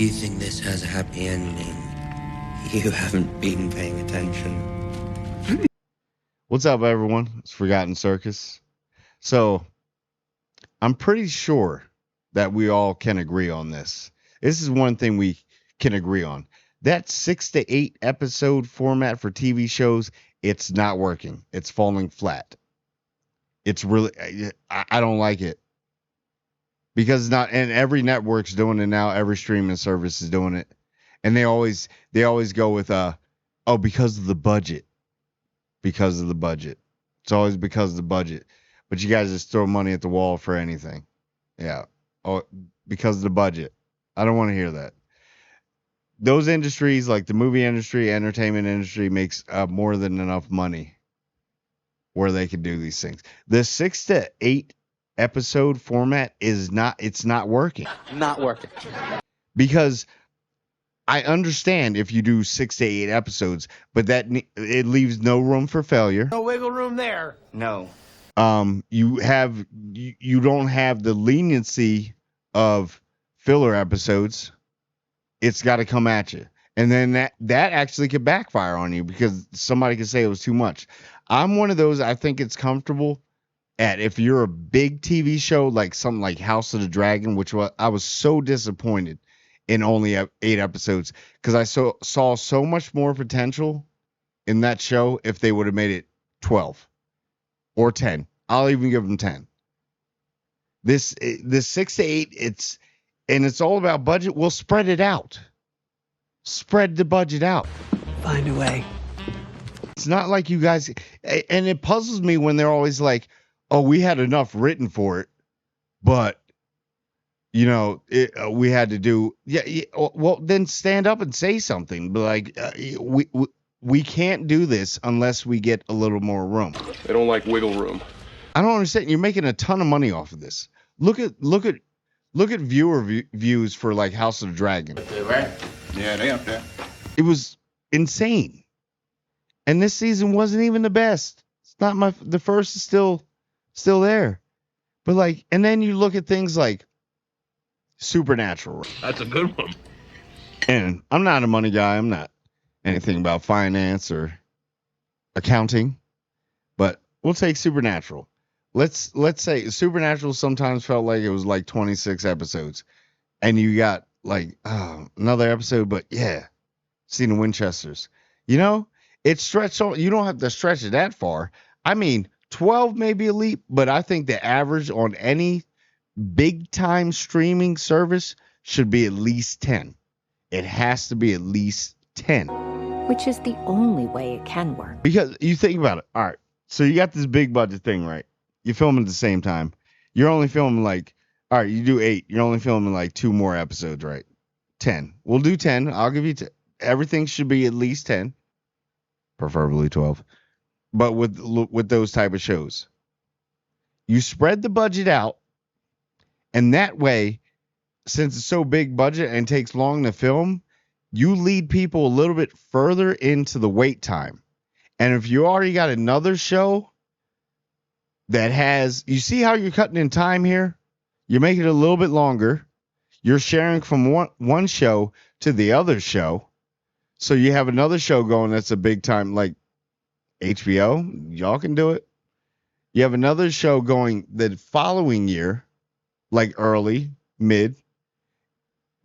you think this has a happy ending, you haven't been paying attention. What's up, everyone? It's Forgotten Circus. So, I'm pretty sure that we all can agree on this. This is one thing we can agree on. That 6 to 8 episode format for TV shows, it's not working. It's falling flat. It's really, I don't like it. Because it's not, and every network's doing it now. Every streaming service is doing it. And they always go with, oh, because of the budget. Because of the budget. It's always because of the budget. But you guys just throw money at the wall for anything. Yeah. Oh, because of the budget. I don't want to hear that. Those industries, like the movie industry, entertainment industry, makes more than enough money where they can do these things. The 6 to 8 episode format it's not working. Not working. Because I understand if you do 6 to 8 episodes, but it leaves no room for failure. No wiggle room there. No. You don't have the leniency of filler episodes. It's got to come at you. And then that actually could backfire on you because somebody could say it was too much. I'm one of those, I think it's comfortable at, if you're a big TV show, like something like House of the Dragon, which I was so disappointed in only 8 episodes because I saw so much more potential in that show if they would have made it 12 or 10. I'll even give them 10. This 6 to 8, it's all about budget. We'll spread it out. Spread the budget out. Find a way. It's not like you guys, and it puzzles me when they're always like, oh, we had enough written for it, but we had to do, well, then stand up and say something. But like, we can't do this unless we get a little more room. They don't like wiggle room. I don't understand. You're making a ton of money off of this. Look at viewer views for like House of the Dragon. Right? Yeah, they up there. It was insane. And this season wasn't even the best. It's not the first is still there. But like, and then you look at things like Supernatural. That's a good one. And I'm not a money guy. I'm not anything about finance or accounting. But we'll take Supernatural. Let's say Supernatural sometimes felt like it was like 26 episodes. And you got like another episode, but yeah, seeing the Winchesters. It's stretched on. You don't have to stretch it that far. I mean, 12 may be a leap, but I think the average on any big time streaming service should be at least 10. It has to be at least 10. Which is the only way it can work. Because you think about it. All right. So you got this big budget thing, right? You film at the same time. You're only filming like, all right, you do 8. You're only filming like 2 more episodes, right? 10. We'll do 10. I'll give you 10. Everything should be at least 10. Preferably 12. But with those type of shows, you spread the budget out. And that way, since it's so big budget and takes long to film, you lead people a little bit further into the wait time. And if you already got another show that has, you see how you're cutting in time here? You're making it a little bit longer. You're sharing from one show to the other show. So you have another show going that's a big time, like HBO. Y'all can do it. You have another show going the following year, like early, mid.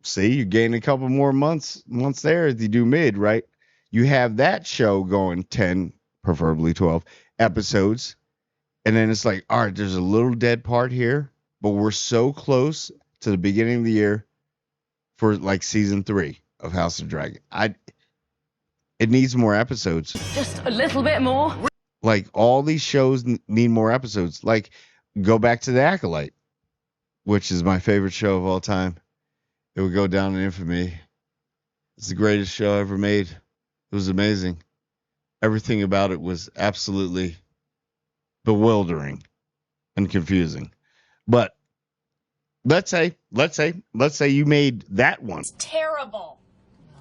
See, you gain a couple more months there if you do mid, right? You have that show going 10, preferably 12 episodes. And then it's like, all right, there's a little dead part here, but we're so close to the beginning of the year for like season 3 of House of Dragon. It needs more episodes. Just a little bit more. Like all these shows need more episodes. Like go back to The Acolyte, which is my favorite show of all time. It would go down in infamy. It's the greatest show ever made. It was amazing. Everything about it was absolutely bewildering and confusing. But let's say you made that one. It's terrible.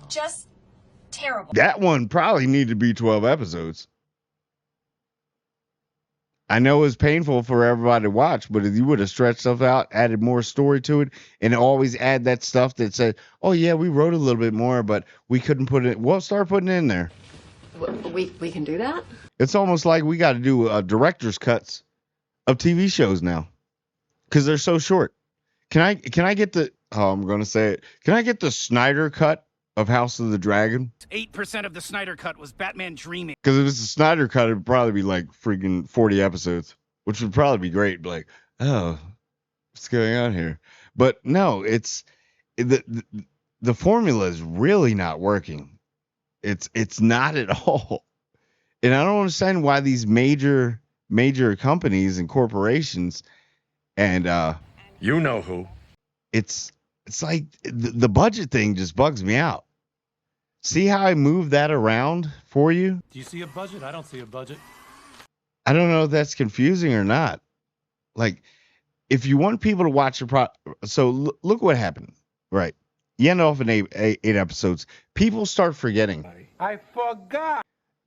Just terrible. That one probably needed to be 12 episodes. I know it's painful for everybody to watch, but if you would have stretched stuff out, added more story to it, and always add that stuff that said, "Oh yeah, we wrote a little bit more, but we couldn't put it." Well, start putting it in there. We can do that? It's almost like we got to do director's cuts of TV shows now because they're so short. Can I get the? Oh, I'm gonna say it. Can I get the Snyder cut of House of the Dragon? 8% of the Snyder Cut was Batman dreaming. Because if it's a Snyder cut, it'd probably be like freaking 40 episodes, which would probably be great. Like, oh, what's going on here? But no, the formula is really not working. It's not at all. And I don't understand why these major companies and corporations and you know who. It's like the budget thing just bugs me out. See how I move that around for you? Do you see a budget? I don't see a budget. I don't know if that's confusing or not. Like, if you want people to watch your so look what happened, right? You end off in eight episodes. People start forgetting. I forgot.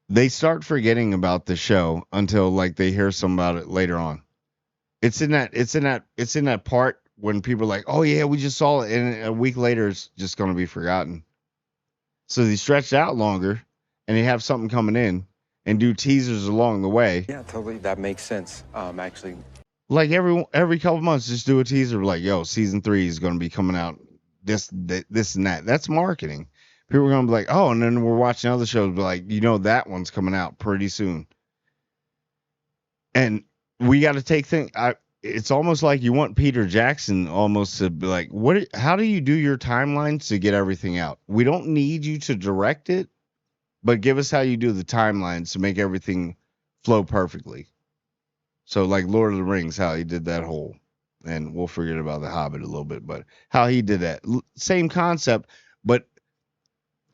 They start forgetting about the show until like they hear something about it later on. It's in that part when people are like, oh yeah, we just saw it, and a week later it's just gonna be forgotten. So they stretch out longer, and they have something coming in, and do teasers along the way. Yeah, totally. That makes sense. Actually, Like every couple months, just do a teaser like, yo, season 3 is going to be coming out. This and that. That's marketing. People are going to be like, oh, and then we're watching other shows, but like, that one's coming out pretty soon. And we got to take things. It's almost like you want Peter Jackson almost to be like, how do you do your timelines to get everything out? We don't need you to direct it, but give us how you do the timelines to make everything flow perfectly. So like Lord of the Rings, how he did that whole, and we'll forget about The Hobbit a little bit, but how he did that. Same concept, but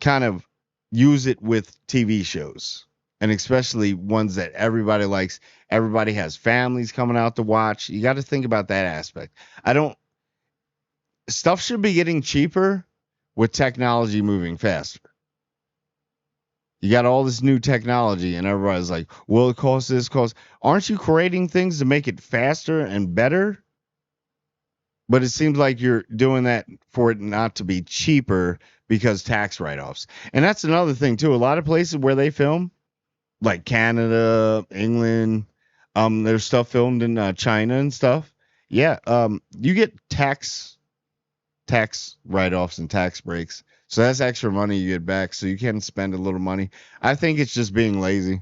kind of use it with TV shows, and especially ones that everybody likes. Everybody has families coming out to watch. You got to think about that aspect. Stuff should be getting cheaper with technology moving faster. You got all this new technology, and everybody's like, well, it costs this, costs. Aren't you creating things to make it faster and better? But it seems like you're doing that for it not to be cheaper because tax write-offs. And that's another thing, too. A lot of places where they film, like Canada, England, there's stuff filmed in China and stuff. Yeah, you get tax write-offs and tax breaks. So that's extra money you get back, so you can spend a little money. I think it's just being lazy.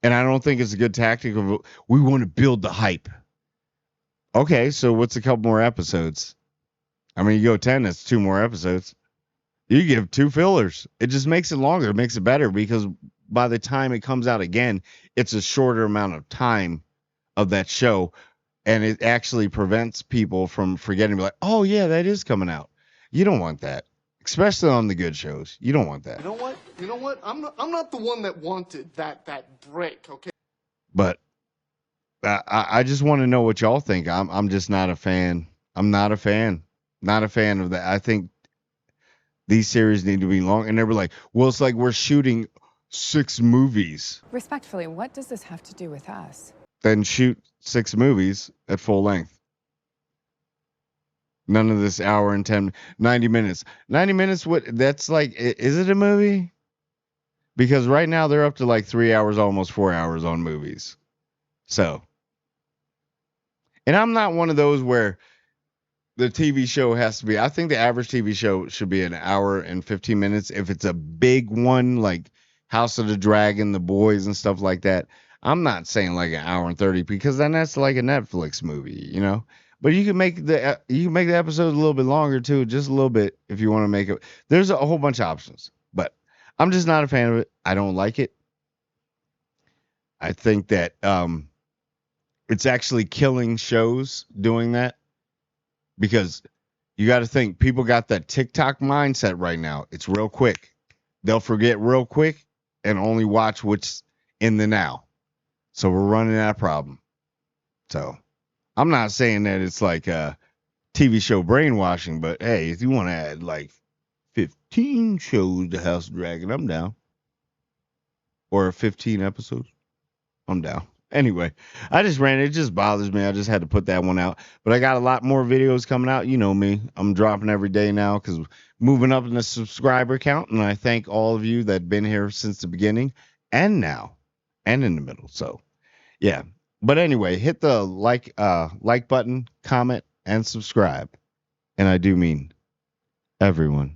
And I don't think it's a good tactic of, we want to build the hype. Okay, so what's a couple more episodes? I mean, you go 10, that's 2 more episodes. You give 2 fillers. It just makes it longer. It makes it better because by the time it comes out again, it's a shorter amount of time of that show. And it actually prevents people from forgetting, like, oh, yeah, that is coming out. You don't want that. Especially on the good shows. You don't want that. You know what? I'm not the one that wanted that break, okay? But I just want to know what y'all think. I'm just not a fan. I'm not a fan. Not a fan of that. I think these series need to be long. And they were like, well, it's like we're shooting 6 movies. Respectfully, what does this have to do with us? Then shoot 6 movies at full length. None of this hour and 90 minutes. 90 minutes, that's like, is it a movie? Because right now they're up to like 3 hours, almost 4 hours on movies. So, and I'm not one of those where the TV show has to be, I think the average TV show should be an hour and 15 minutes. If it's a big one, like House of the Dragon, The Boys and stuff like that, I'm not saying like an hour and 30 because then that's like a Netflix movie, But you can make the episodes a little bit longer too, just a little bit if you want to make it. There's a whole bunch of options, but I'm just not a fan of it. I don't like it. I think that it's actually killing shows doing that because you got to think people got that TikTok mindset right now. It's real quick. They'll forget real quick and only watch what's in the now. So we're running that problem. So I'm not saying that it's like a TV show brainwashing, but hey, if you want to add like 15 shows to House of Dragon, I'm down. Or 15 episodes, I'm down. Anyway, I just ran. It just bothers me. I just had to put that one out. But I got a lot more videos coming out. You know me. I'm dropping every day now because moving up in the subscriber count. And I thank all of you that have been here since the beginning and now and in the middle. So, yeah. But anyway, hit the like button, comment, and subscribe. And I do mean everyone.